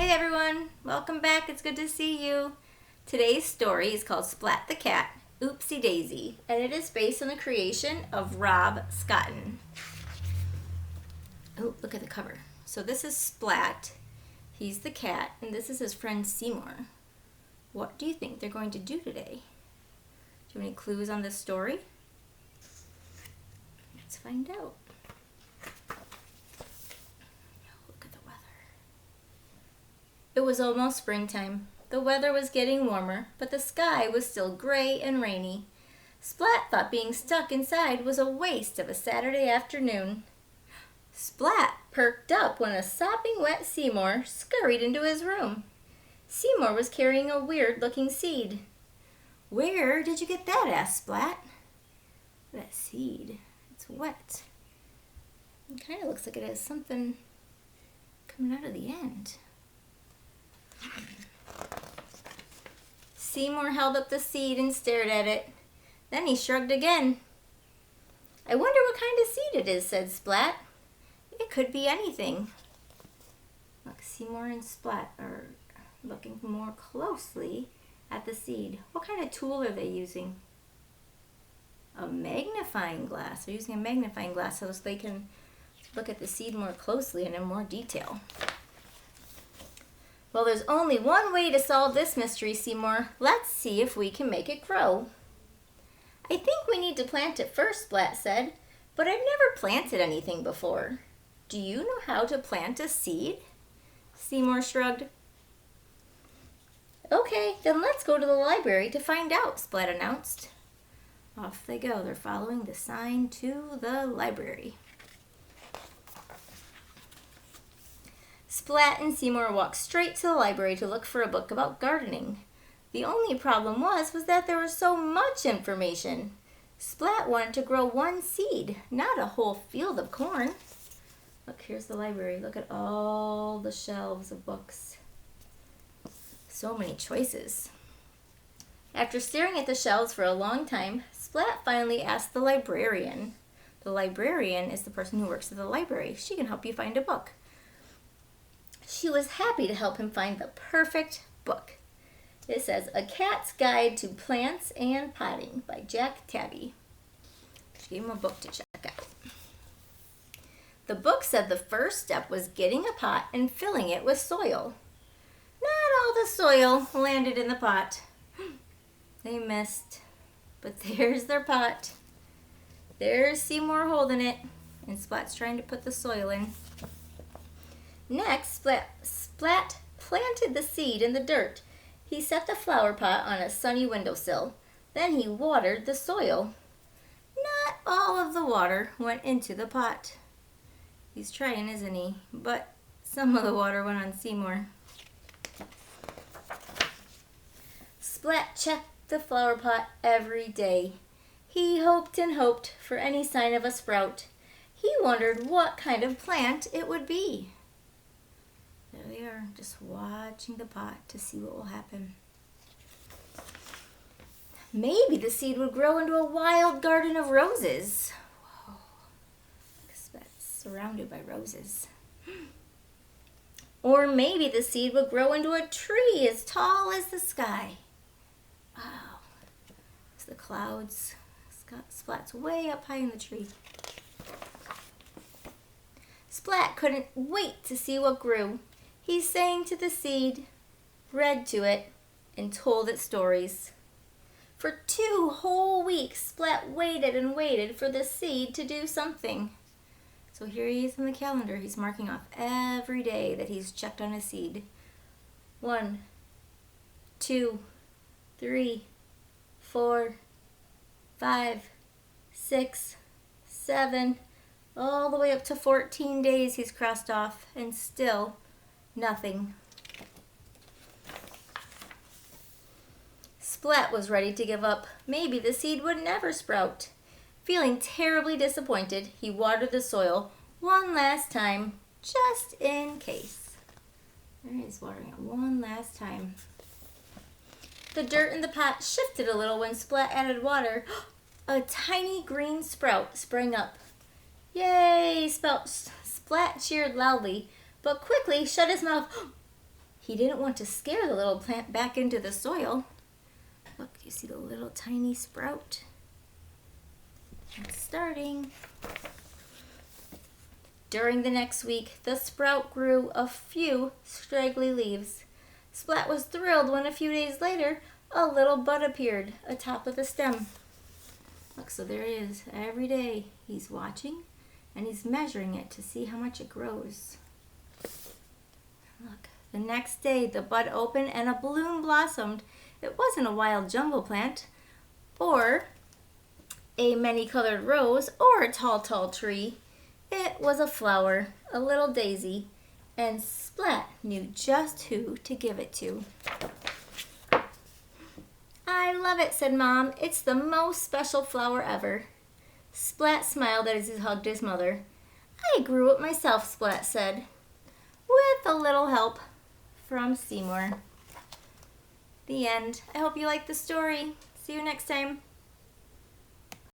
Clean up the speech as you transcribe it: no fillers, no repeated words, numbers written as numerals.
Hey everyone, welcome back. It's good to see you. Today's story is called Splat the Cat, Oopsie Daisy, and it is based on the creation of Rob Scotton. Oh, look at the cover. So this is Splat. He's the cat, and this is his friend Seymour. What do you think they're going to do today? Do you have any clues on this story? Let's find out. It was almost springtime. The weather was getting warmer, but the sky was still gray and rainy. Splat thought being stuck inside was a waste of a Saturday afternoon. Splat perked up when a sopping wet Seymour scurried into his room. Seymour was carrying a weird-looking seed. "Where did you get that?" asked Splat. "That seed, it's wet. It kind of looks like it has something coming out of the end." Seymour held up the seed and stared at it. Then he shrugged again. "I wonder what kind of seed it is," said Splat. "It could be anything." Look, Seymour and Splat are looking more closely at the seed. What kind of tool are they using? A magnifying glass. They're using a magnifying glass so they can look at the seed more closely and in more detail. "Well, there's only one way to solve this mystery, Seymour. Let's see if we can make it grow." "I think we need to plant it first," Splat said, "but I've never planted anything before." "Do you know how to plant a seed?" Seymour shrugged. "Okay, then let's go to the library to find out," Splat announced. Off they go. They're following the sign to the library. Splat and Seymour walked straight to the library to look for a book about gardening. The only problem was that there was so much information. Splat wanted to grow one seed, not a whole field of corn. Look, here's the library. Look at all the shelves of books. So many choices. After staring at the shelves for a long time, Splat finally asked the librarian. The librarian is the person who works at the library. She can help you find a book. She was happy to help him find the perfect book. It says A Cat's Guide to Plants and Potting by Jack Tabby. She gave him a book to check out. The book said the first step was getting a pot and filling it with soil. Not all the soil landed in the pot. They missed. But there's their pot. There's Seymour holding it, and Splat's trying to put the soil in. Next, Splat planted the seed in the dirt. He set the flower pot on a sunny windowsill. Then he watered the soil. Not all of the water went into the pot. He's trying, isn't he? But some of the water went on Seymour. Splat checked the flower pot every day. He hoped and hoped for any sign of a sprout. He wondered what kind of plant it would be. There they are, just watching the pot to see what will happen. Maybe the seed would grow into a wild garden of roses. Whoa, that's surrounded by roses. Or maybe the seed would grow into a tree as tall as the sky. Wow, it's the clouds. Splat's way up high in the tree. Splat couldn't wait to see what grew. He sang to the seed, read to it, and told it stories. For 2 whole weeks, Splat waited and waited for the seed to do something. So here he is in the calendar. He's marking off every day that he's checked on his seed. 1, 2, 3, 4, 5, 6, 7, all the way up to 14 days he's crossed off, and still nothing. Splat was ready to give up. Maybe the seed would never sprout. Feeling terribly disappointed, he watered the soil one last time, just in case. There he is, watering it one last time. The dirt in the pot shifted a little when Splat added water. A tiny green sprout sprang up. "Yay!" Splat cheered loudly, but quickly shut his mouth. He didn't want to scare the little plant back into the soil. Look, you see the little tiny sprout? It's starting. During the next week, the sprout grew a few straggly leaves. Splat was thrilled when a few days later, a little bud appeared atop of the stem. Look, so there he is. Every day he's watching and he's measuring it to see how much it grows. Look, the next day the bud opened and a bloom blossomed. It wasn't a wild jungle plant or a many-colored rose or a tall tree. It was a flower, a little daisy, and Splat knew just who to give it to. I love it, said Mom. It's the most special flower ever. Splat smiled as he hugged his mother. I grew it myself, Splat said, with a little help from Seymour. The end. I hope you liked the story. See you next time.